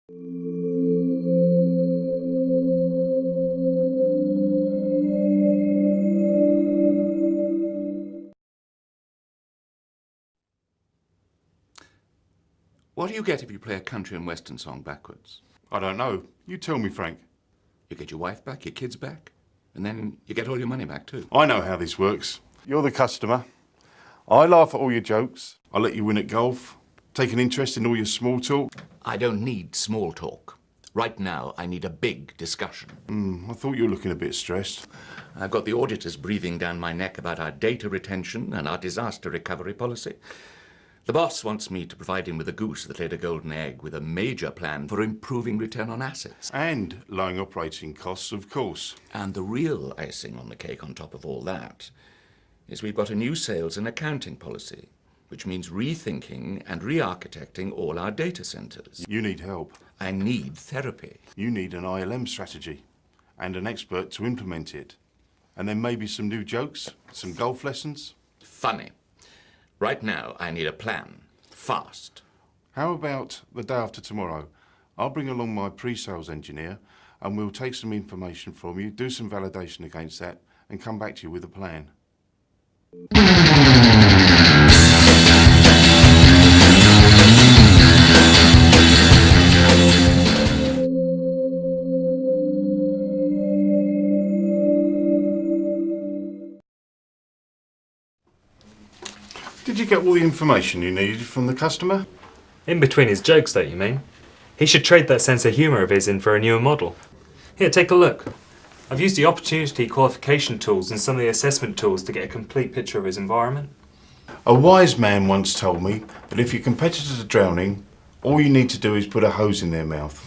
What do you get if you play a country and western song backwards? I don't know. You tell me, Frank. You get your wife back, your kids back, and then you get all your money back too. I know how this works. You're the customer. I laugh at all your jokes. I let you win at golf. Take an interest in all your small talk. I don't need small talk. Right now, I need a big discussion. I thought you were looking a bit stressed. I've got the auditors breathing down my neck about our data retention and our disaster recovery policy. The boss wants me to provide him with a goose that laid a golden egg with a major plan for improving return on assets. And lowering operating costs, of course. And the real icing on the cake on top of all that is we've got a new sales and accounting policy, which means rethinking and re-architecting all our data centers. You need help. I need therapy. You need an ILM strategy and an expert to implement it. And then maybe some new jokes, some golf lessons. Funny. Right now, I need a plan. Fast. How about the day after tomorrow? I'll bring along my pre-sales engineer and we'll take some information from you, do some validation against that, and come back to you with a plan. Did you get all the information you needed from the customer? In between his jokes, though, you mean? He should trade that sense of humour of his in for a newer model. Here, take a look. I've used the opportunity qualification tools and some of the assessment tools to get a complete picture of his environment. A wise man once told me that if your competitors are drowning, all you need to do is put a hose in their mouth.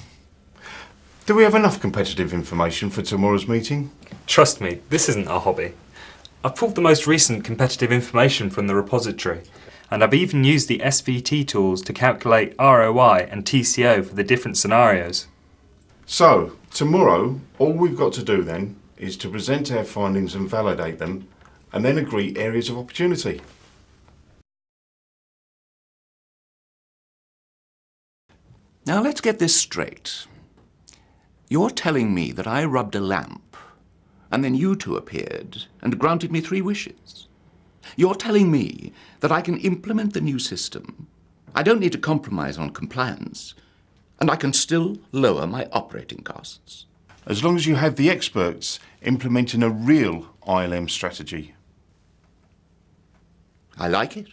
Do we have enough competitive information for tomorrow's meeting? Trust me, this isn't a hobby. I've pulled the most recent competitive information from the repository, and I've even used the SVT tools to calculate ROI and TCO for the different scenarios. So, tomorrow, all we've got to do then is to present our findings and validate them, and then agree areas of opportunity. Now let's get this straight. You're telling me that I rubbed a lamp, and then you two appeared and granted me 3 wishes. You're telling me that I can implement the new system, I don't need to compromise on compliance, and I can still lower my operating costs. As long as you have the experts implementing a real ILM strategy. I like it.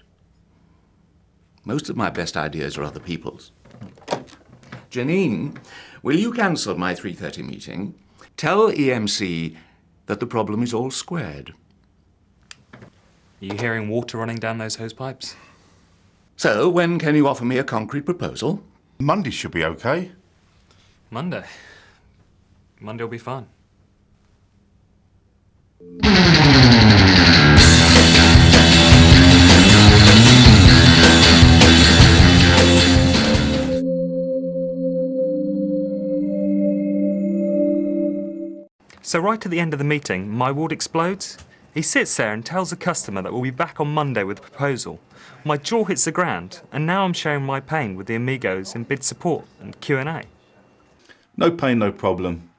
Most of my best ideas are other people's. Janine, will you cancel my 3:30 meeting? Tell EMC that the problem is all squared. Are you hearing water running down those hose pipes? So, when can you offer me a concrete proposal? Monday should be okay. Monday. Monday will be fine. So right at the end of the meeting, my ward explodes. He sits there and tells the customer that we'll be back on Monday with a proposal. My jaw hits the ground, and now I'm sharing my pain with the amigos in bid support and Q&A. No pain, no problem.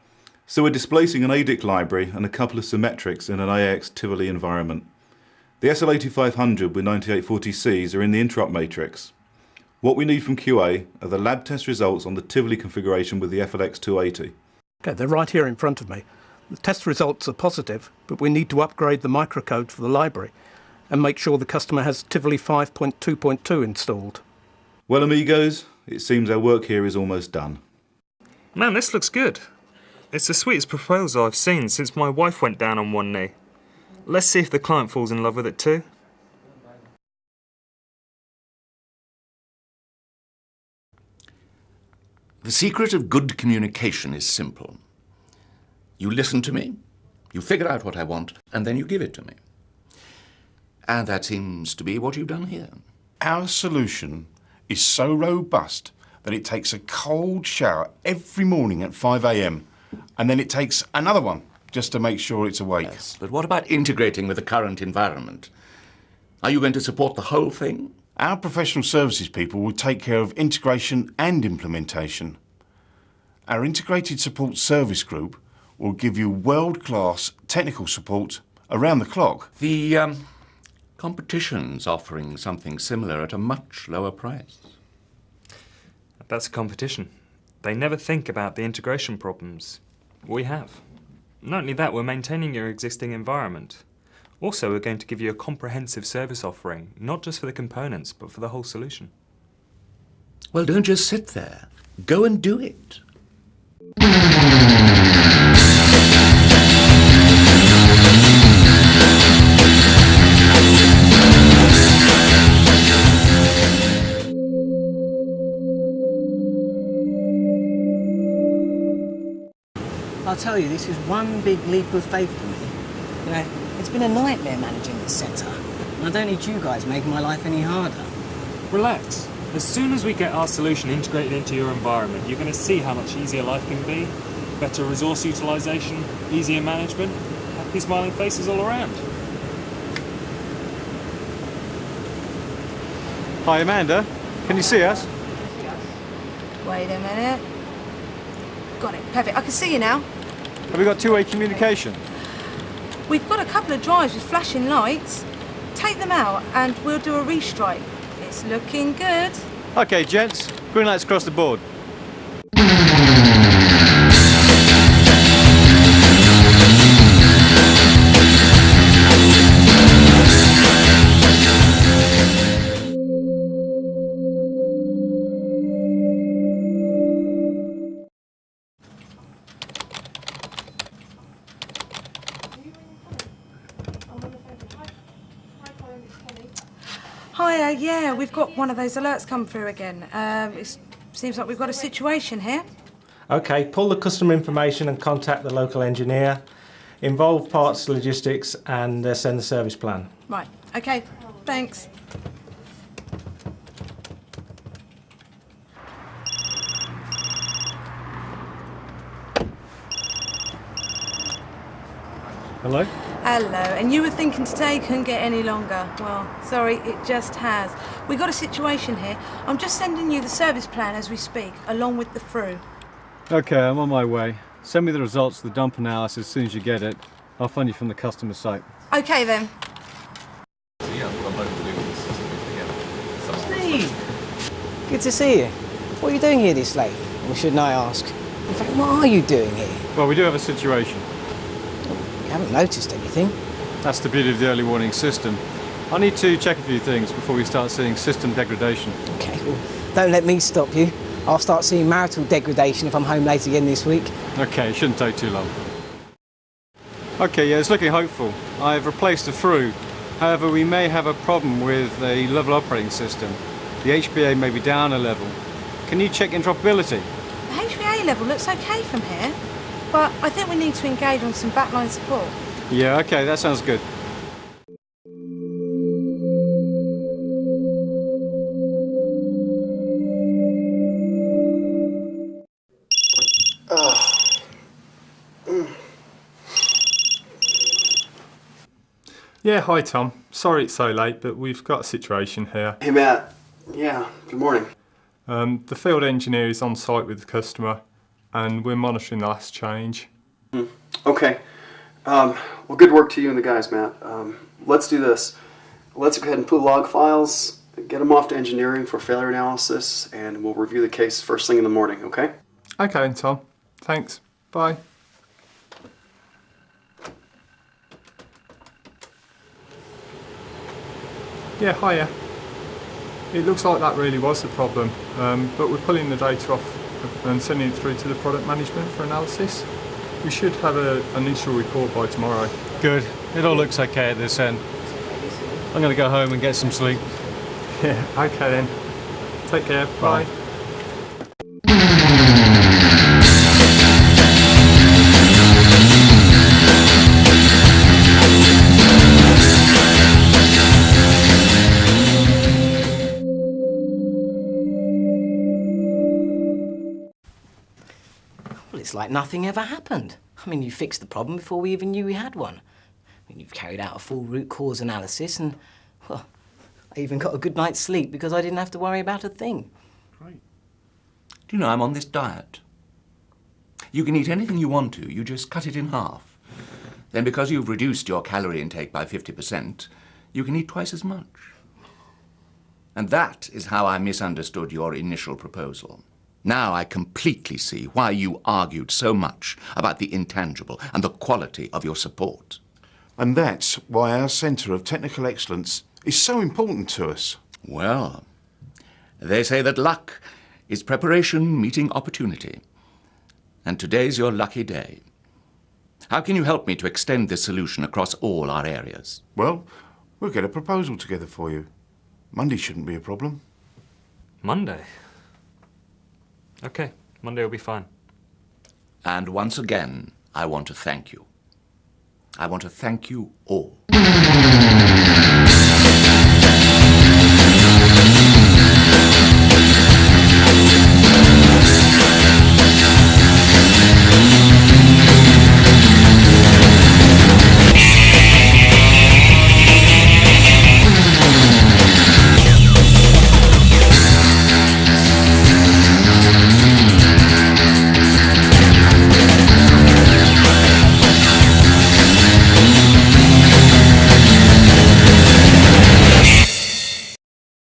So we're displacing an ADIC library and a couple of symmetrics in an AX Tivoli environment. The SL8500 with 9840Cs are in the interrupt matrix. What we need from QA are the lab test results on the Tivoli configuration with the FLX280. Okay, they're right here in front of me. The test results are positive, but we need to upgrade the microcode for the library and make sure the customer has Tivoli 5.2.2 installed. Well, amigos, it seems our work here is almost done. Man, this looks good. It's the sweetest proposal I've seen since my wife went down on one knee. Let's see if the client falls in love with it too. The secret of good communication is simple. You listen to me, you figure out what I want, and then you give it to me. And that seems to be what you've done here. Our solution is so robust that it takes a cold shower every morning at 5 a.m. and then it takes another one just to make sure it's awake. Yes, but what about integrating with the current environment? Are you going to support the whole thing? Our professional services people will take care of integration and implementation. Our integrated support service group will give you world-class technical support around the clock. The competition's offering something similar at a much lower price. That's a competition. They never think about the integration problems. We have. Not only that, we're maintaining your existing environment. Also, we're going to give you a comprehensive service offering, not just for the components, but for the whole solution. Well, don't just sit there. Go and do it. I'll tell you, this is one big leap of faith for me. You know, it's been a nightmare managing this centre, and I don't need you guys making my life any harder. Relax. As soon as we get our solution integrated into your environment, you're going to see how much easier life can be. Better resource utilisation, easier management, happy smiling faces all around. Hi Amanda, can you see us? Wait a minute. Got it, perfect. I can see you now. Have we got two-way communication? We've got a couple of drives with flashing lights. Take them out and we'll do a restrike. It's looking good. Okay, gents, green lights across the board. Hiya, yeah, we've got one of those alerts come through again. It seems like we've got a situation here. OK, pull the customer information and contact the local engineer. Involve parts logistics and send the service plan. Right, OK, thanks. Hello? Hello, and you were thinking today couldn't get any longer. Well, sorry, it just has. We got a situation here. I'm just sending you the service plan as we speak, along with the through. Okay, I'm on my way. Send me the results of the dump analysis as soon as you get it. I'll fund you from the customer site. Okay then. Steve! Good to see you. What are you doing here this late? Or shouldn't I ask? In fact, what are you doing here? Well, we do have a situation. You haven't noticed anything. That's the beauty of the early warning system. I need to check a few things before we start seeing system degradation. Okay, well, don't let me stop you. I'll start seeing marital degradation if I'm home late again this week. Okay, it shouldn't take too long. Okay, yeah, it's looking hopeful. I've replaced the through. However, we may have a problem with a level operating system. The HPA may be down a level. Can you check interoperability? The HVA level looks okay from here, but I think we need to engage on some backline support. Yeah, okay, that sounds good. Yeah, hi Tom. Sorry it's so late, but we've got a situation here. Hey Matt. Yeah, good morning. The field engineer is on site with the customer and we're monitoring the last change. Okay. Well, good work to you and the guys, Matt. Let's do this. Let's go ahead and pull log files, get them off to engineering for failure analysis, and we'll review the case first thing in the morning, okay? Okay then, Tom. Thanks. Bye. Yeah, hiya. It looks like that really was the problem, but we're pulling the data off and sending it through to the product management for analysis. We should have an initial report by tomorrow. Good. It all looks okay at this end. I'm going to go home and get some sleep. Yeah, okay then. Take care. Bye. Well, it's like nothing ever happened. I mean, you fixed the problem before we even knew we had one. I mean, you've carried out a full root cause analysis and, well, I even got a good night's sleep because I didn't have to worry about a thing. Great. Do you know I'm on this diet? You can eat anything you want to, you just cut it in half. Then because you've reduced your calorie intake by 50%, you can eat twice as much. And that is how I misunderstood your initial proposal. Now I completely see why you argued so much about the intangible and the quality of your support. And that's why our Centre of Technical Excellence is so important to us. Well, they say that luck is preparation meeting opportunity. And today's your lucky day. How can you help me to extend this solution across all our areas? Well, we'll get a proposal together for you. Monday shouldn't be a problem. Monday? Okay, Monday will be fine. And once again, I want to thank you. I want to thank you all.